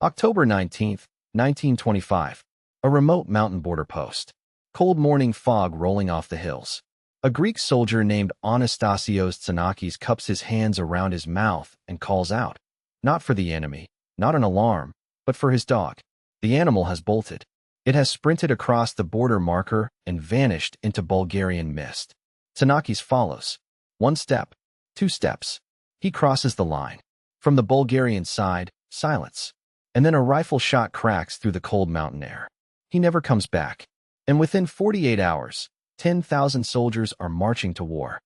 October 19th, 1925. A remote mountain border post. Cold morning fog rolling off the hills. A Greek soldier named Anastasios Tsonakis cups his hands around his mouth and calls out. Not for the enemy, not an alarm, but for his dog. The animal has bolted. It has sprinted across the border marker and vanished into Bulgarian mist. Tsonakis follows. 1 step, 2 steps. He crosses the line. From the Bulgarian side, silence. And then a rifle shot cracks through the cold mountain air. He never comes back. And within 48 hours, 10,000 soldiers are marching to war.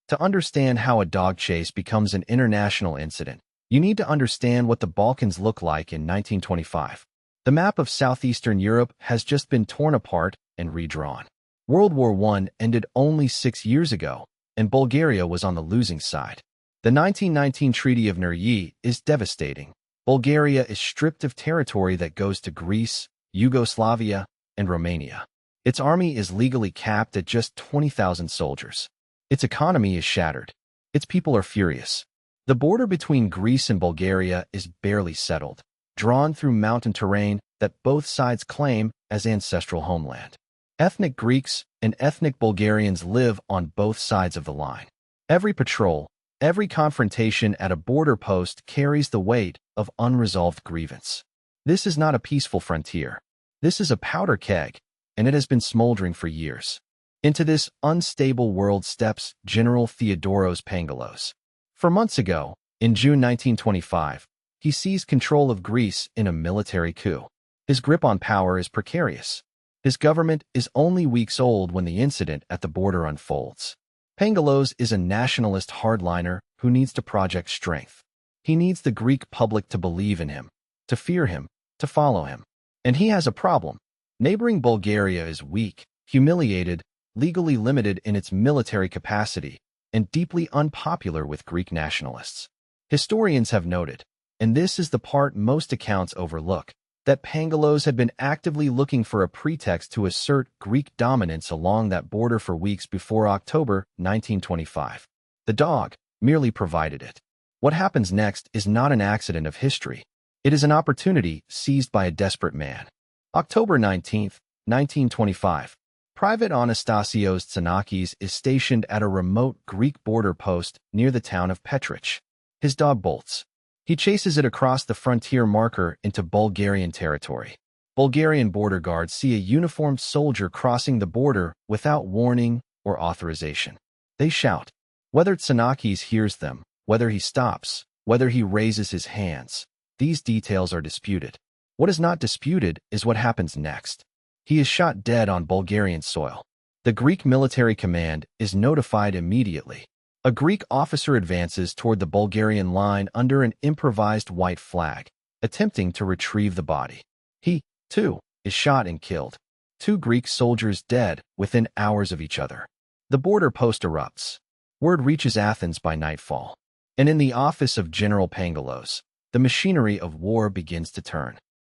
To understand how a dog chase becomes an international incident, you need to understand what the Balkans look like in 1925. The map of southeastern Europe has just been torn apart and redrawn. World War I ended only 6 years ago, and Bulgaria was on the losing side. The 1919 Treaty of Neuilly is devastating. Bulgaria is stripped of territory that goes to Greece, Yugoslavia, and Romania. Its army is legally capped at just 20,000 soldiers. Its economy is shattered. Its people are furious. The border between Greece and Bulgaria is barely settled, drawn through mountain terrain that both sides claim as ancestral homeland. Ethnic Greeks and ethnic Bulgarians live on both sides of the line. Every patrol, every confrontation at a border post carries the weight of unresolved grievance. This is not a peaceful frontier. This is a powder keg, and it has been smoldering for years. Into this unstable world steps General Theodoros Pangalos. 4 months ago, in June 1925, he seized control of Greece in a military coup. His grip on power is precarious. His government is only weeks old when the incident at the border unfolds. Pangalos is a nationalist hardliner who needs to project strength. He needs the Greek public to believe in him, to fear him, to follow him. And he has a problem. Neighboring Bulgaria is weak, humiliated, legally limited in its military capacity, and deeply unpopular with Greek nationalists. Historians have noted, and this is the part most accounts overlook, that Pangalos had been actively looking for a pretext to assert Greek dominance along that border for weeks before October 1925. The dog merely provided it. What happens next is not an accident of history. It is an opportunity seized by a desperate man. October 19th, 1925. Private Anastasios Tsonakis is stationed at a remote Greek border post near the town of Petrich. His dog bolts. He chases it across the frontier marker into Bulgarian territory. Bulgarian border guards see a uniformed soldier crossing the border without warning or authorization. They shout. Whether Tsonakis hears them, whether he stops, whether he raises his hands, these details are disputed. What is not disputed is what happens next. He is shot dead on Bulgarian soil. The Greek military command is notified immediately. A Greek officer advances toward the Bulgarian line under an improvised white flag, attempting to retrieve the body. He, too, is shot and killed. 2 Greek soldiers dead within hours of each other. The border post erupts. Word reaches Athens by nightfall. And in the office of General Pangalos, the machinery of war begins to turn.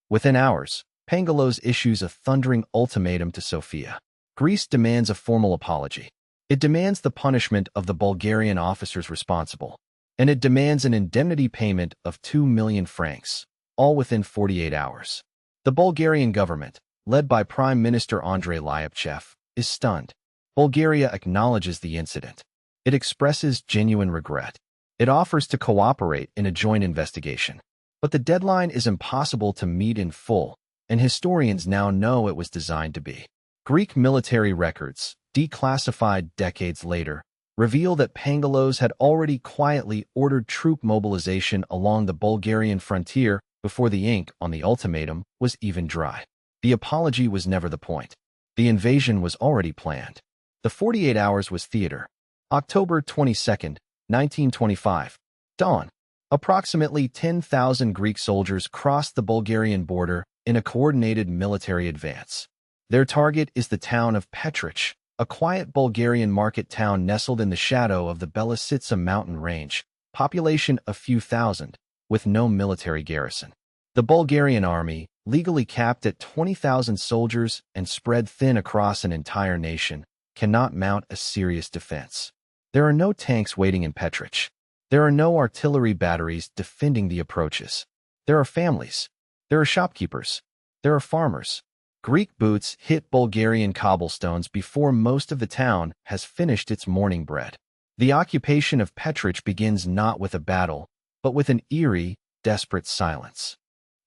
Within hours, Pangalos issues a thundering ultimatum to Sofia. Greece demands a formal apology. It demands the punishment of the Bulgarian officers responsible, and it demands an indemnity payment of 2 million francs, all within 48 hours. The Bulgarian government, led by Prime Minister Andrei Lyapchev, is stunned. Bulgaria acknowledges the incident. It expresses genuine regret. It offers to cooperate in a joint investigation. But the deadline is impossible to meet in full, and historians now know it was designed to be. Greek military records, declassified decades later, reveal that Pangalos had already quietly ordered troop mobilization along the Bulgarian frontier before the ink on the ultimatum was even dry. The apology was never the point. The invasion was already planned. The 48 hours was theater. October 22nd, 1925. Dawn. Approximately 10,000 Greek soldiers crossed the Bulgarian border in a coordinated military advance. Their target is the town of Petrich, a quiet Bulgarian market town nestled in the shadow of the Belisitsa mountain range, population a few thousand, with no military garrison. The Bulgarian army, legally capped at 20,000 soldiers and spread thin across an entire nation, cannot mount a serious defense. There are no tanks waiting in Petrich. There are no artillery batteries defending the approaches. There are families. There are shopkeepers. There are farmers. Greek boots hit Bulgarian cobblestones before most of the town has finished its morning bread. The occupation of Petrich begins not with a battle, but with an eerie, desperate silence.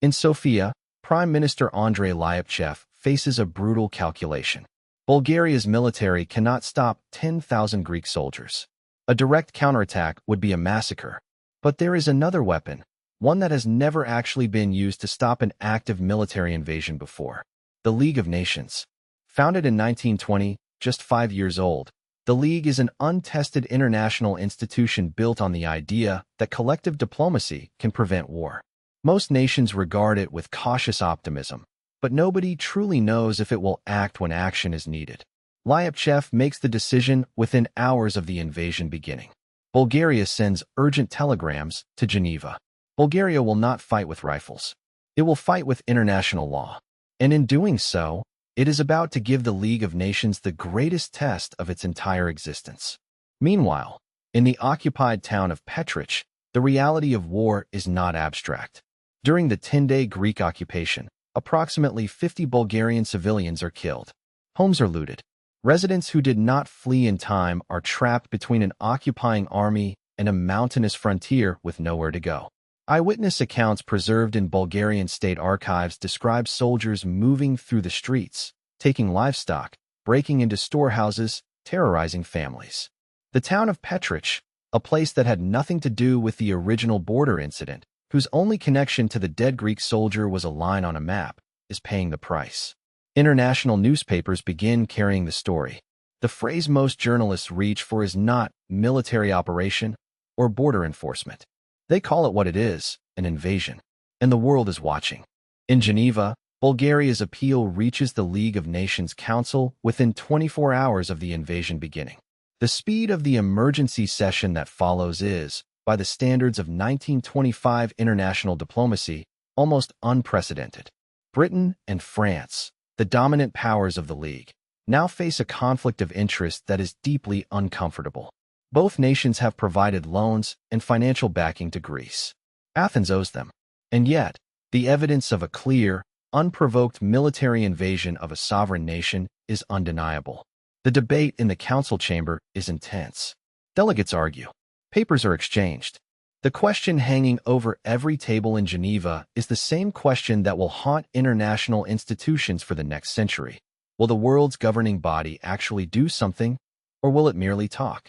In Sofia, Prime Minister Andrei Lyapchev faces a brutal calculation. Bulgaria's military cannot stop 10,000 Greek soldiers. A direct counterattack would be a massacre. But there is another weapon, one that has never actually been used to stop an active military invasion before. The League of Nations. Founded in 1920, just 5 years old, the League is an untested international institution built on the idea that collective diplomacy can prevent war. Most nations regard it with cautious optimism, but nobody truly knows if it will act when action is needed. Lyapchev makes the decision within hours of the invasion beginning. Bulgaria sends urgent telegrams to Geneva. Bulgaria will not fight with rifles. It will fight with international law. And in doing so, it is about to give the League of Nations the greatest test of its entire existence. Meanwhile, in the occupied town of Petrich, the reality of war is not abstract. During the 10-day Greek occupation, approximately 50 Bulgarian civilians are killed. Homes are looted. Residents who did not flee in time are trapped between an occupying army and a mountainous frontier with nowhere to go. Eyewitness accounts preserved in Bulgarian state archives describe soldiers moving through the streets, taking livestock, breaking into storehouses, terrorizing families. The town of Petrich, a place that had nothing to do with the original border incident, whose only connection to the dead Greek soldier was a line on a map, is paying the price. International newspapers begin carrying the story. The phrase most journalists reach for is not military operation or border enforcement. They call it what it is, an invasion. And the world is watching. In Geneva, Bulgaria's appeal reaches the League of Nations Council within 24 hours of the invasion beginning. The speed of the emergency session that follows is, by the standards of 1925 international diplomacy, almost unprecedented. Britain and France, the dominant powers of the League, now face a conflict of interest that is deeply uncomfortable. Both nations have provided loans and financial backing to Greece. Athens owes them. And yet, the evidence of a clear, unprovoked military invasion of a sovereign nation is undeniable. The debate in the council chamber is intense. Delegates argue. Papers are exchanged. The question hanging over every table in Geneva is the same question that will haunt international institutions for the next century. Will the world's governing body actually do something, or will it merely talk?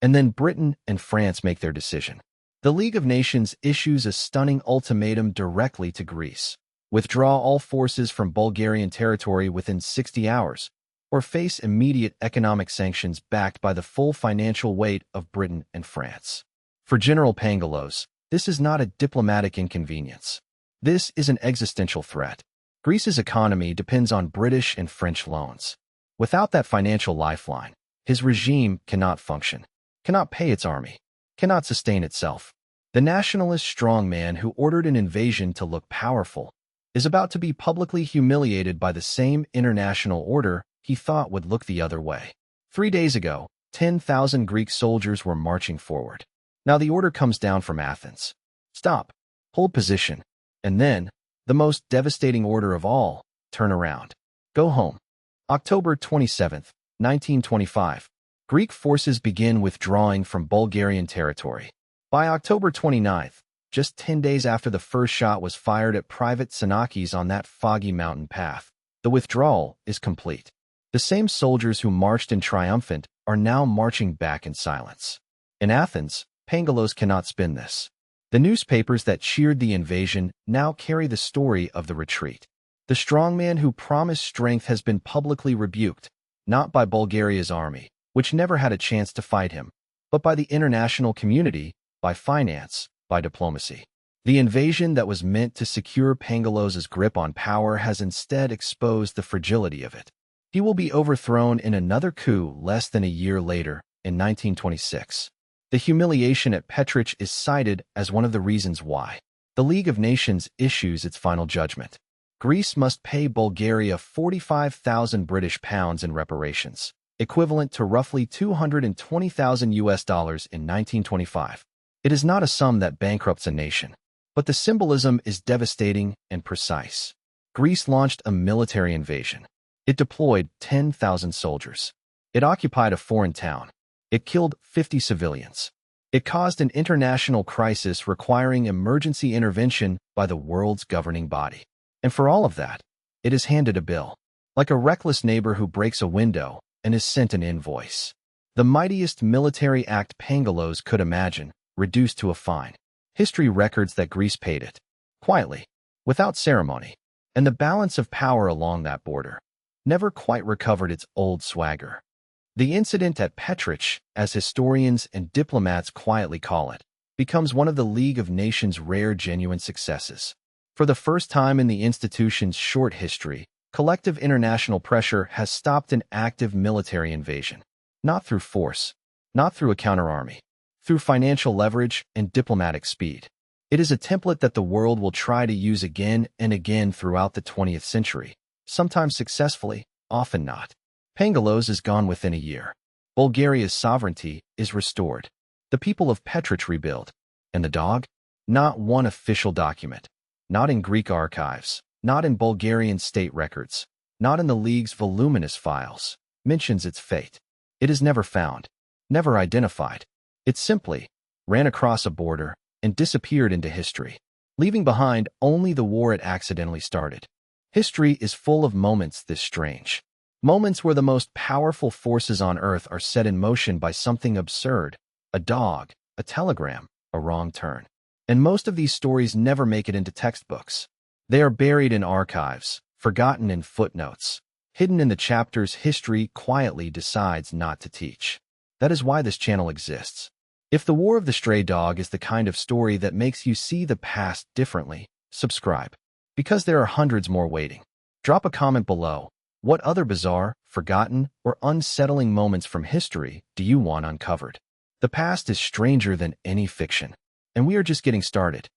And then Britain and France make their decision. The League of Nations issues a stunning ultimatum directly to Greece. Withdraw all forces from Bulgarian territory within 60 hours, or face immediate economic sanctions backed by the full financial weight of Britain and France. For General Pangalos, this is not a diplomatic inconvenience. This is an existential threat. Greece's economy depends on British and French loans. Without that financial lifeline, his regime cannot function, cannot pay its army, cannot sustain itself. The nationalist strongman who ordered an invasion to look powerful is about to be publicly humiliated by the same international order he thought would look the other way. 3 days ago, 10,000 Greek soldiers were marching forward. Now the order comes down from Athens. Stop. Hold position. And then, the most devastating order of all, turn around. Go home. October 27, 1925. Greek forces begin withdrawing from Bulgarian territory. By October 29th, just 10 days after the first shot was fired at Private Tsonakis on that foggy mountain path, the withdrawal is complete. The same soldiers who marched in triumphant are now marching back in silence. In Athens, Pangalos cannot spin this. The newspapers that cheered the invasion now carry the story of the retreat. The strongman who promised strength has been publicly rebuked, not by Bulgaria's army, which never had a chance to fight him, but by the international community, by finance, by diplomacy. The invasion that was meant to secure Pangalos's grip on power has instead exposed the fragility of it. He will be overthrown in another coup less than a year later, in 1926. The humiliation at Petrich is cited as one of the reasons why. The League of Nations issues its final judgment. Greece must pay Bulgaria 45,000 British pounds in reparations, equivalent to roughly $220,000 in 1925. It is not a sum that bankrupts a nation. But the symbolism is devastating and precise. Greece launched a military invasion. It deployed 10,000 soldiers. It occupied a foreign town. It killed 50 civilians. It caused an international crisis requiring emergency intervention by the world's governing body. And for all of that, it is handed a bill, like a reckless neighbor who breaks a window and is sent an invoice. The mightiest military act Pangalos could imagine, reduced to a fine. History records that Greece paid it, quietly, without ceremony, and the balance of power along that border never quite recovered its old swagger. The incident at Petrich, as historians and diplomats quietly call it, becomes one of the League of Nations' rare genuine successes. For the first time in the institution's short history, collective international pressure has stopped an active military invasion. Not through force, not through a counterarmy, through financial leverage and diplomatic speed. It is a template that the world will try to use again and again throughout the 20th century, sometimes successfully, often not. Pangalos is gone within a year. Bulgaria's sovereignty is restored. The people of Petrich rebuild. And the dog? Not one official document. Not in Greek archives. Not in Bulgarian state records. Not in the League's voluminous files. Mentions its fate. It is never found. Never identified. It simply ran across a border and disappeared into history, leaving behind only the war it accidentally started. History is full of moments this strange. Moments where the most powerful forces on Earth are set in motion by something absurd, a dog, a telegram, a wrong turn. And most of these stories never make it into textbooks. They are buried in archives, forgotten in footnotes, hidden in the chapters history quietly decides not to teach. That is why this channel exists. If The War of the Stray Dog is the kind of story that makes you see the past differently, subscribe. Because there are hundreds more waiting. Drop a comment below. What other bizarre, forgotten, or unsettling moments from history do you want uncovered? The past is stranger than any fiction, and we are just getting started.